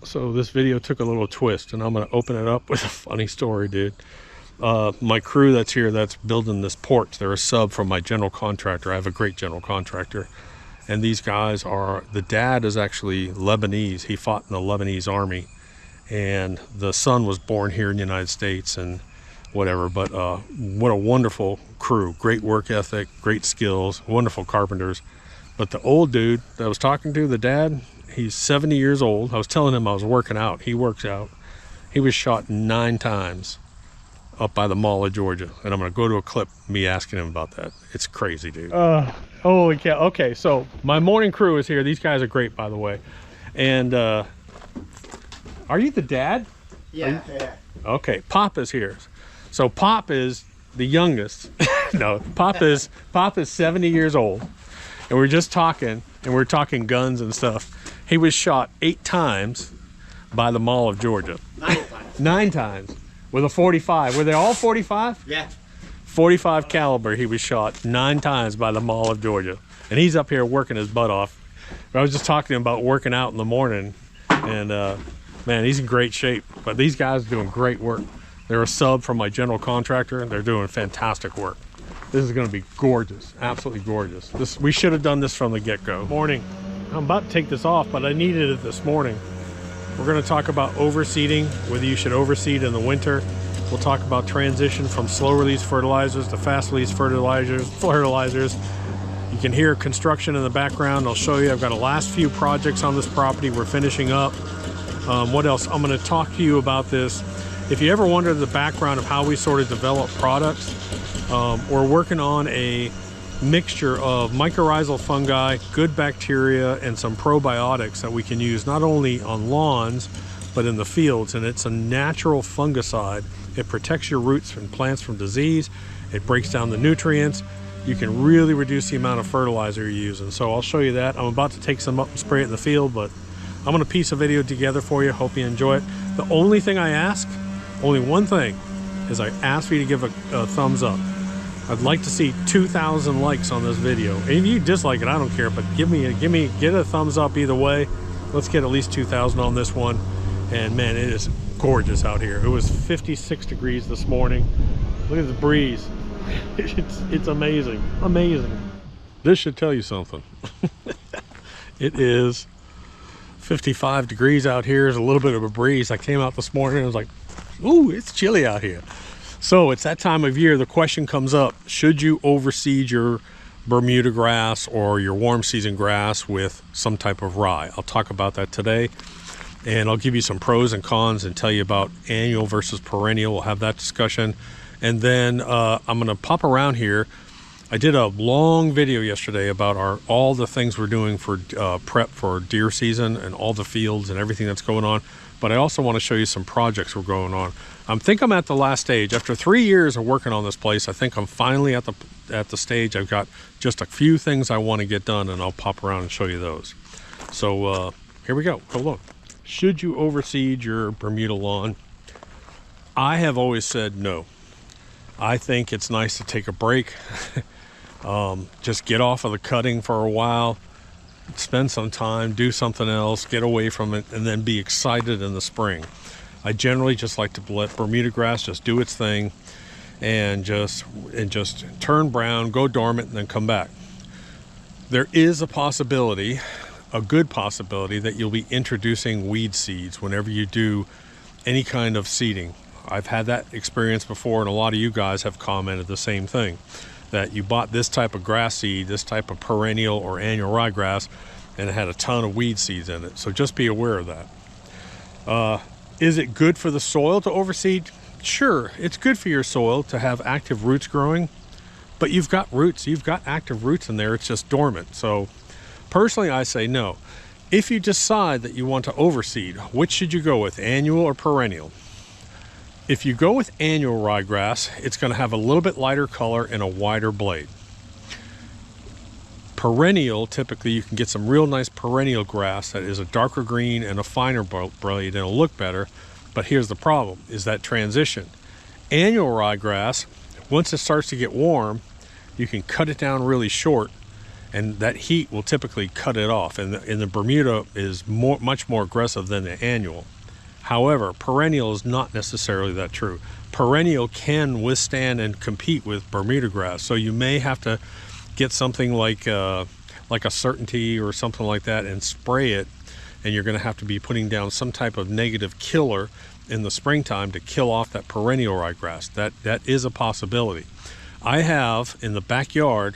So this video took a little twist, and I'm going to open it up with a funny story, dude. My crew that's here that's building this porch, they're a sub from my general contractor. I have a great general contractor. And these guys are, the dad is actually Lebanese. He fought in the Lebanese army. And the son was born here in the United States and whatever. But what a wonderful crew. Great work ethic, great skills, wonderful carpenters. But the old dude that I was talking to, the dad, he's 70 years old. I was telling him I was working out. He works out. He was shot 9 times up by the Mall of Georgia. And I'm going to go to a clip, me asking him about that. It's crazy, dude. Holy cow. Okay, so my morning crew is here. These guys are great, by the way. And are you the dad? Yeah. Okay, Pop is here. So Pop is the youngest. No, Pop is 70 years old. And we're just talking, and we're talking guns and stuff. He was shot 8 times by the Mall of Georgia. 9 times. 9 times with a 45. Were they all 45? Yeah. 45 caliber. He was shot 9 times by the Mall of Georgia. And he's up here working his butt off. I was just talking to him about working out in the morning. And man, he's in great shape. But these guys are doing great work. They're a sub from my general contractor. They're doing fantastic work. This is going to be gorgeous, absolutely gorgeous. We should have done this from the get-go. Morning. I'm about to take this off, but I needed it this morning. We're going to talk about overseeding, whether you should overseed in the winter. We'll talk about transition from slow-release fertilizers to fast-release fertilizers. You can hear construction in the background. I'll show you. I've got the last few projects on this property we're finishing up. What else? I'm going to talk to you about this. If you ever wondered the background of how we sort of develop products, we're working on a mixture of mycorrhizal fungi, good bacteria, and some probiotics that we can use not only on lawns, but in the fields. And it's a natural fungicide. It protects your roots and plants from disease. It breaks down the nutrients. You can really reduce the amount of fertilizer you're using. So I'll show you that. I'm about to take some up and spray it in the field, but I'm going to piece a video together for you. Hope you enjoy it. The only thing I ask, only one thing, is I ask for you to give a thumbs up. I'd like to see 2,000 likes on this video. And if you dislike it, I don't care, but get a thumbs up either way. Let's get at least 2,000 on this one. And man, it is gorgeous out here. It was 56 degrees this morning. Look at the breeze. It's amazing, amazing. This should tell you something. It is 55 degrees out here. There's a little bit of a breeze. I came out this morning and I was like, ooh, it's chilly out here. So it's that time of year, the question comes up, should you overseed your Bermuda grass or your warm season grass with some type of rye? I'll talk about that today, and I'll give you some pros and cons and tell you about annual versus perennial. We'll have that discussion. And then I'm gonna pop around here. I did a long video yesterday about all the things we're doing for prep for deer season and all the fields and everything that's going on. But I also want to show you some projects we're going on. I think I'm at the last stage. After 3 years of working on this place, I think I'm finally at the stage. I've got just a few things I want to get done, and I'll pop around and show you those. So here we go. Go look. Should you overseed your Bermuda lawn? I have always said no. I think it's nice to take a break. Just get off of the cutting for a while. Spend some time, do something else, get away from it, and then be excited in the spring. I generally just like to let Bermuda grass just do its thing and just turn brown, go dormant, and then come back. There is a possibility, a good possibility, that you'll be introducing weed seeds whenever you do any kind of seeding. I've had that experience before, and a lot of you guys have commented the same thing, that you bought this type of grass seed, this type of perennial or annual ryegrass, and it had a ton of weed seeds in it. So just be aware of that. Is it good for the soil to overseed? Sure, it's good for your soil to have active roots growing, but you've got roots, you've got active roots in there, it's just dormant. So personally, I say no. If you decide that you want to overseed, which should you go with, annual or perennial? If you go with annual ryegrass, it's going to have a little bit lighter color and a wider blade. Perennial, typically you can get some real nice perennial grass that is a darker green and a finer blade, and it'll look better. But here's the problem, is that transition. Annual ryegrass, once it starts to get warm, you can cut it down really short and that heat will typically cut it off. And the Bermuda is much more aggressive than the annual. However, perennial is not necessarily that true. Perennial can withstand and compete with Bermuda grass, so you may have to get something like a Certainty or something like that and spray it, and you're going to have to be putting down some type of negative killer in the springtime to kill off that perennial ryegrass. That is a possibility. I have in the backyard,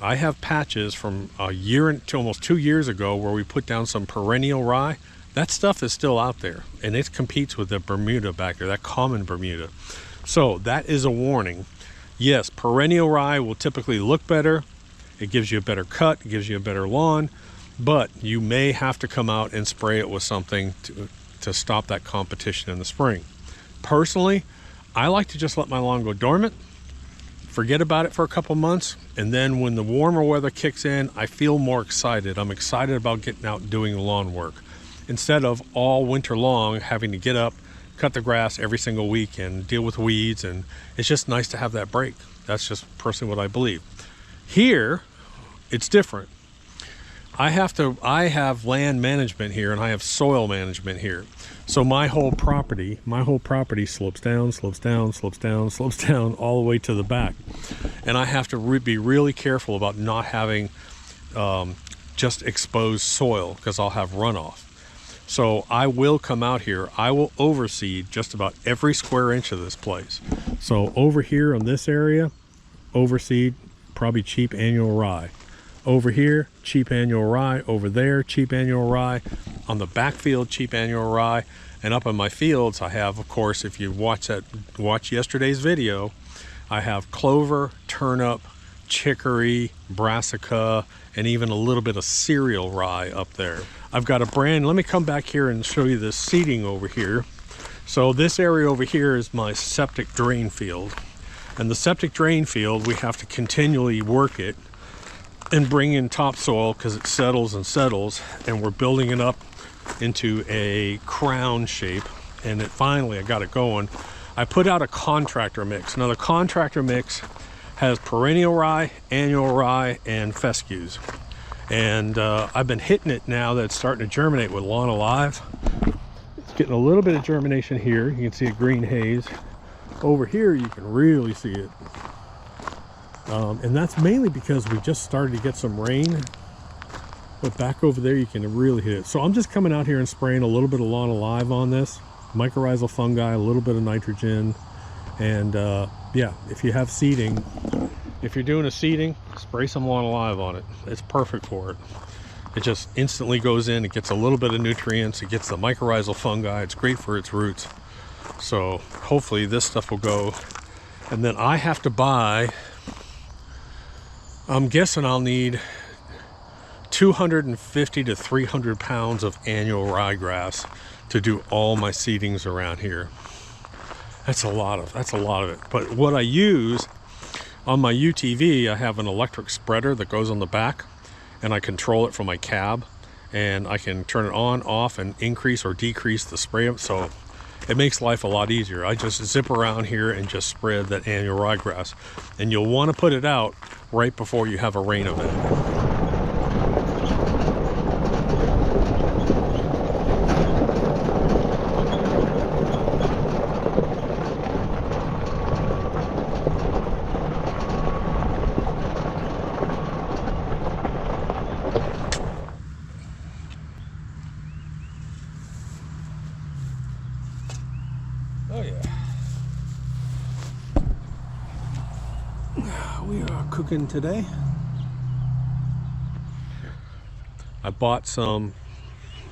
I have patches from a year to almost 2 years ago where we put down some perennial rye. That stuff is still out there, and it competes with the Bermuda back there, that common Bermuda. So that is a warning. Yes, perennial rye will typically look better. It gives you a better cut, it gives you a better lawn, but you may have to come out and spray it with something to stop that competition in the spring. Personally, I like to just let my lawn go dormant, forget about it for a couple months, and then when the warmer weather kicks in, I feel more excited. I'm excited about getting out and doing lawn work, instead of all winter long having to get up, cut the grass every single week and deal with weeds. And it's just nice to have that break. That's just personally what I believe. Here, it's different. I have land management here, and I have soil management here. So my whole property slopes down, slopes down, slopes down, slopes down all the way to the back. And I have to be really careful about not having just exposed soil, because I'll have runoff. So I will come out here, I will overseed just about every square inch of this place. So over here on this area, overseed probably cheap annual rye. Over here, cheap annual rye. Over there, cheap annual rye. On the backfield, cheap annual rye. And up in my fields, I have, of course, if you watch yesterday's video, I have clover, turnip, chicory, brassica, and even a little bit of cereal rye up there. I've got a brand, let me come back here and show you the seeding over here. So this area over here is my septic drain field. And the septic drain field, we have to continually work it and bring in topsoil because it settles and settles, and we're building it up into a crown shape. And finally I got it going. I put out a contractor mix. Now the contractor mix has perennial rye, annual rye, and fescues. And I've been hitting it now that it's starting to germinate with Lawn Alive. It's getting a little bit of germination here. You can see a green haze. Over here you can really see it. And that's mainly because we just started to get some rain. But back over there you can really hit it. So I'm just coming out here and spraying a little bit of Lawn Alive on this. Mycorrhizal fungi, a little bit of nitrogen. And yeah, if you have seeding, if you're doing a seeding, spray some Lawn Alive on it. It's perfect for it. It just instantly goes in, it gets a little bit of nutrients, it gets the mycorrhizal fungi, it's great for its roots. So hopefully this stuff will go. And then I have to buy, I'm guessing I'll need 250 to 300 pounds of annual ryegrass to do all my seedings around here. That's a lot of it. But what I use on my UTV, I have an electric spreader that goes on the back, and I control it from my cab, and I can turn it on, off, and increase or decrease the spray. So it makes life a lot easier. I just zip around here and just spread that annual ryegrass, and you'll want to put it out right before you have a rain event. Oh yeah. We are cooking today. I bought some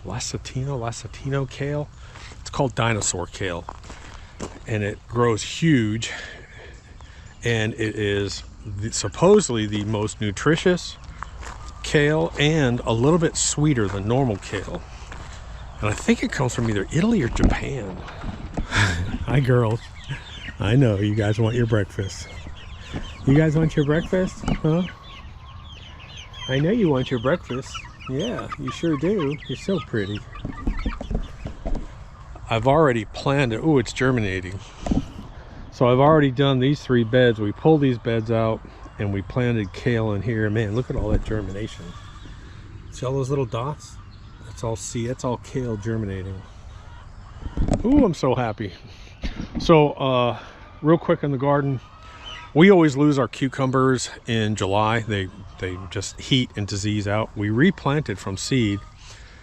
Lasatino kale. It's called dinosaur kale. And it grows huge. And it is supposedly the most nutritious kale and a little bit sweeter than normal kale. And I think it comes from either Italy or Japan. Hi girls. I know you guys want your breakfast. You guys want your breakfast? Huh? I know you want your breakfast. Yeah, you sure do. You're so pretty. I've already planned it. Oh, it's germinating. So I've already done these 3 beds. We pull these beds out and we planted kale in here. Man, look at all that germination. See all those little dots? That's all seed. That's all kale germinating. Ooh, I'm so happy. So real quick in the garden, we always lose our cucumbers in July. They just heat and disease out. We replanted from seed,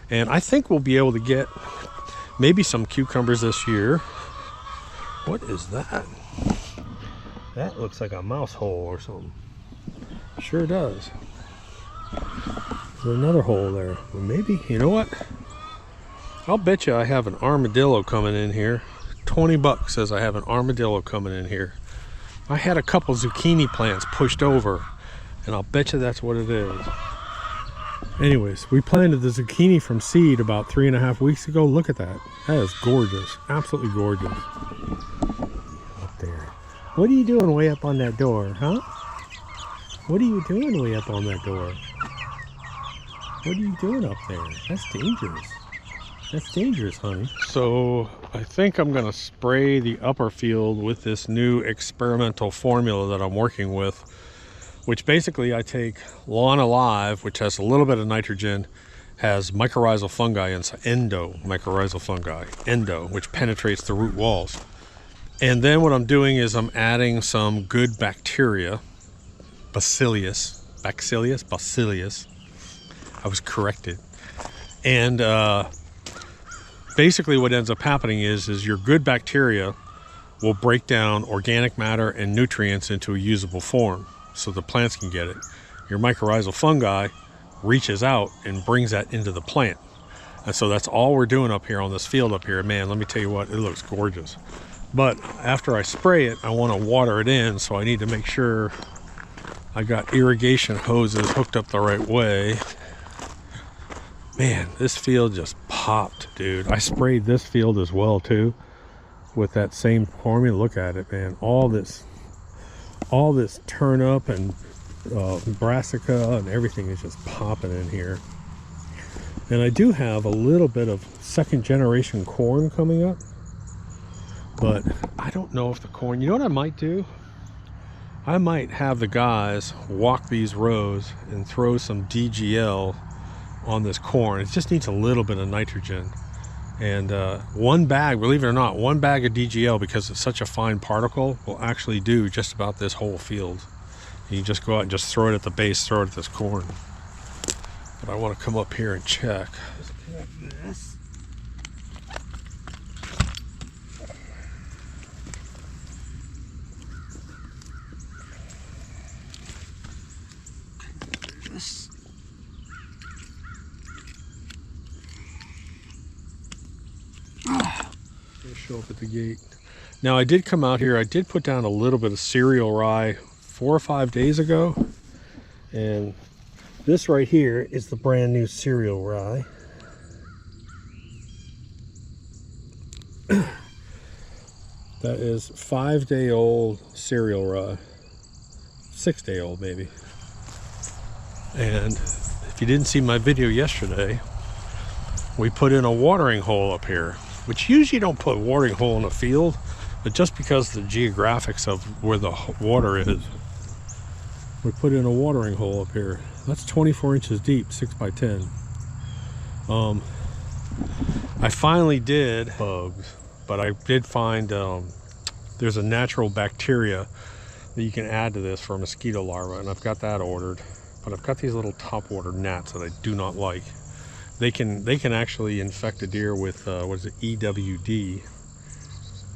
and I think we'll be able to get maybe some cucumbers this year. What is that? That looks like a mouse hole or something. Sure does. There's another hole there. Well, maybe, you know what? I'll bet you I have an armadillo coming in here. 20 bucks says I have an armadillo coming in here. I had a couple zucchini plants pushed over, and I'll bet you that's what it is. Anyways, we planted the zucchini from seed about 3.5 weeks ago. Look at that. That is gorgeous. Absolutely gorgeous. Up there. What are you doing way up on that door, huh? What are you doing way up on that door? What are you doing up there? That's dangerous. That's dangerous, honey. So I think I'm gonna spray the upper field with this new experimental formula that I'm working with, which basically I take Lawn Alive, which has a little bit of nitrogen, has mycorrhizal fungi inside, mycorrhizal fungi, which penetrates the root walls. And then what I'm doing is I'm adding some good bacteria, bacillus. I was corrected. And basically what ends up happening is your good bacteria will break down organic matter and nutrients into a usable form so the plants can get it. Your mycorrhizal fungi reaches out and brings that into the plant. And so that's all we're doing up here on this field up here. Man, let me tell you what, it looks gorgeous. But after I spray it, I want to water it in, so I need to make sure I got irrigation hoses hooked up the right way. Man, this field just popped, dude. I sprayed this field as well too with that same formula. Look at it, man. All this turnip and brassica and everything is just popping in here. And I do have a little bit of second generation corn coming up, but I don't know if the corn, you know what I might do? I might have the guys walk these rows and throw some DGL on this corn. It just needs a little bit of nitrogen, and one bag, believe it or not, one bag of DGL, because it's such a fine particle, will actually do just about this whole field. You just go out and just throw it at the base, throw it at this corn. But I want to come up here and check. Just connect this. Show up at the gate. Now I did come out here, I did put down a little bit of cereal rye 4 or 5 days ago, and this right here is the brand new cereal rye. That is 5-day-old cereal rye, 6-day-old maybe. And if you didn't see my video yesterday, we put in a watering hole up here, which usually don't put a watering hole in a field, but just because the geographics of where the water is, we put in a watering hole up here. That's 24 inches deep, 6 by 10. I finally did bugs, but I did find there's a natural bacteria that you can add to this for a mosquito larva, and I've got that ordered. But I've got these little topwater gnats that I do not like. They can actually infect a deer with what is it, EWD,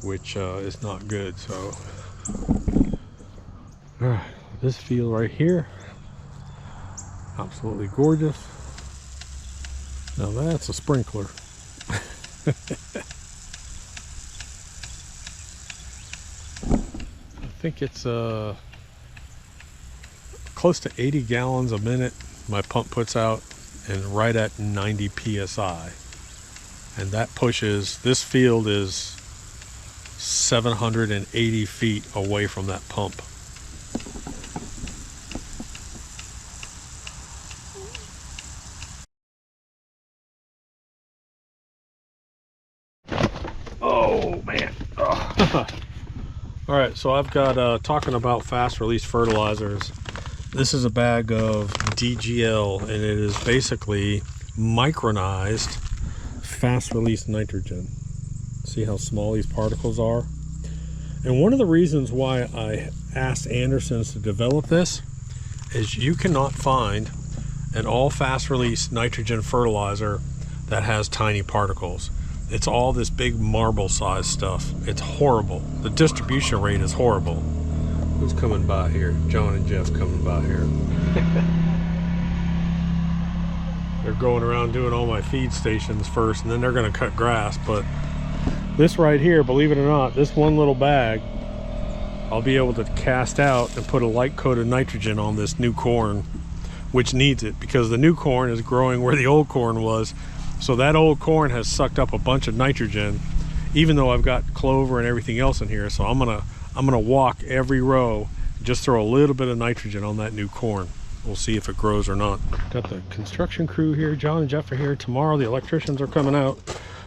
which is not good. So this field right here, absolutely gorgeous. Now that's a sprinkler. I think it's close to 80 gallons a minute my pump puts out, and right at 90 psi, and that pushes, this field is 780 feet away from that pump. Oh man. Oh. All right, so I've got talking about fast release fertilizers, This is a bag of DGL, and it is basically micronized fast release nitrogen. See how small these particles are? And one of the reasons why I asked Andersons to develop this is you cannot find an all fast release nitrogen fertilizer that has tiny particles. It's all this big marble size stuff. It's horrible. The distribution rate is horrible. Who's coming by here? John and Jeff coming by here. They're going around doing all my feed stations first, and then they're going to cut grass. But this right here, believe it or not, this one little bag, I'll be able to cast out and put a light coat of nitrogen on this new corn, which needs it because the new corn is growing where the old corn was. So that old corn has sucked up a bunch of nitrogen, even though I've got clover and everything else in here. So I'm gonna walk every row, just throw a little bit of nitrogen on that new corn. We'll see if it grows or not. Got the construction crew here. John and Jeff are here. Tomorrow the electricians are coming out.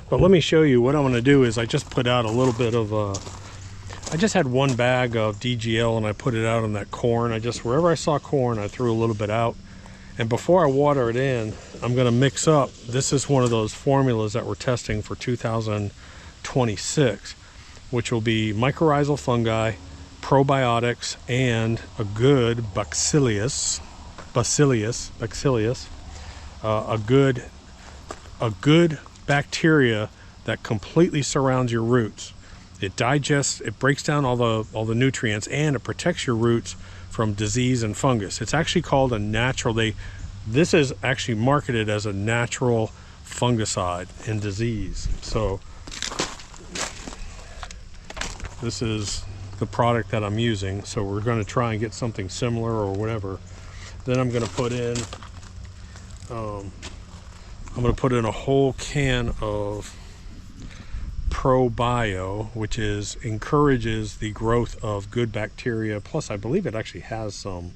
But let me show you what I'm gonna do is I just put out a little bit of, I just had one bag of DGL and I put it out on that corn. Wherever I saw corn, I threw a little bit out. And before I water it in, I'm gonna mix up, this is one of those formulas that we're testing for 2026, which will be mycorrhizal fungi, probiotics, and a good bacillus, a good bacteria that completely surrounds your roots. It digests, it breaks down all the nutrients, and it protects your roots from disease and fungus. It's actually called a natural, this is actually marketed as a natural fungicide in disease. So this is the product that I'm using. So we're going to try and get something similar or whatever. Then I'm going to put in a whole can of ProBio, which encourages the growth of good bacteria. Plus, I believe it actually has some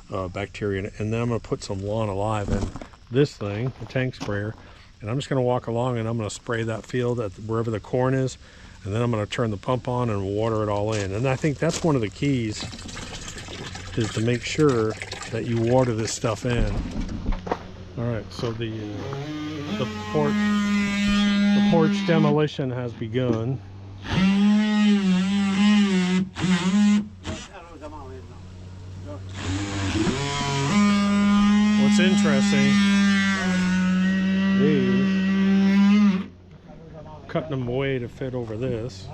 bacteria in it. And then I'm going to put some Lawn Alive in this thing, a tank sprayer. And I'm just going to walk along and I'm going to spray that field at wherever the corn is. And then I'm going to turn the pump on and water it all in. And I think that's one of the keys, is to make sure that you water this stuff in. All right, so the porch demolition has begun. What's interesting, these, cutting them away to fit over this.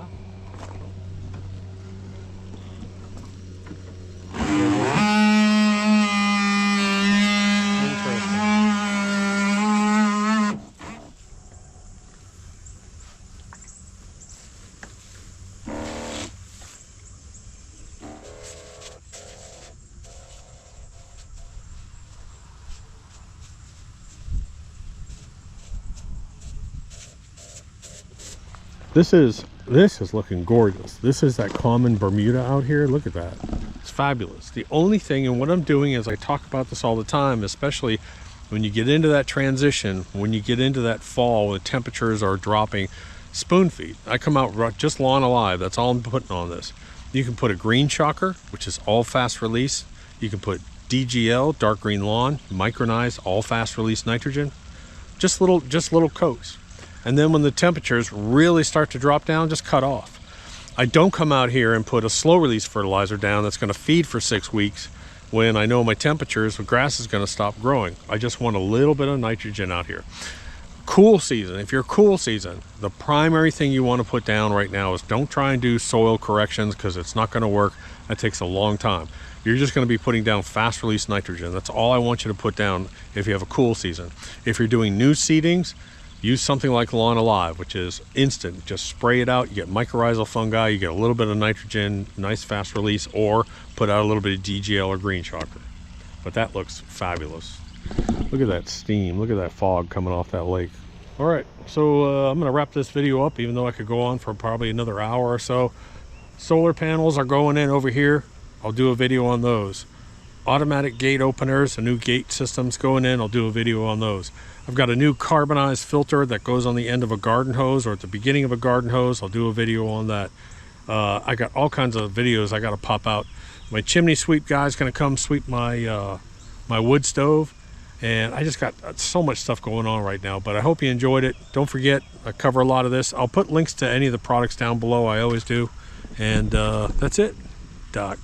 This is looking gorgeous. This is that common Bermuda out here. Look at that. It's fabulous. The only thing, and what I'm doing is I talk about this all the time, especially when you get into that transition, when you get into that fall, when the temperatures are dropping, spoon feed. I come out just Lawn Alive. That's all I'm putting on this. You can put a green shocker, which is all fast release. You can put DGL, dark green lawn, micronized, all fast release nitrogen. Just little coats. And then when the temperatures really start to drop down, just cut off. I don't come out here and put a slow release fertilizer down that's going to feed for 6 weeks when I know my temperatures, the grass is going to stop growing. I just want a little bit of nitrogen out here. Cool season, if you're cool season, the primary thing you want to put down right now is don't try and do soil corrections, because it's not going to work. That takes a long time. You're just going to be putting down fast release nitrogen. That's all I want you to put down if you have a cool season. If you're doing new seedings, use something like Lawn Alive, which is instant. Just spray it out. You get mycorrhizal fungi. You get a little bit of nitrogen, nice fast release, or put out a little bit of DGL or green shocker. But that looks fabulous. Look at that steam. Look at that fog coming off that lake. All right, so I'm going to wrap this video up, even though I could go on for probably another hour or so. Solar panels are going in over here. I'll do a video on those. Automatic gate openers, a new gate system's going in. I'll do a video on those. I've got a new carbonized filter that goes on the end of a garden hose or at the beginning of a garden hose. I'll do a video on that. I got all kinds of videos I got to pop out. My chimney sweep guy's gonna come sweep my my wood stove, and I just got so much stuff going on right now. But I hope you enjoyed it. Don't forget, I cover a lot of this. I'll put links to any of the products down below. I always do. And that's it. Doc.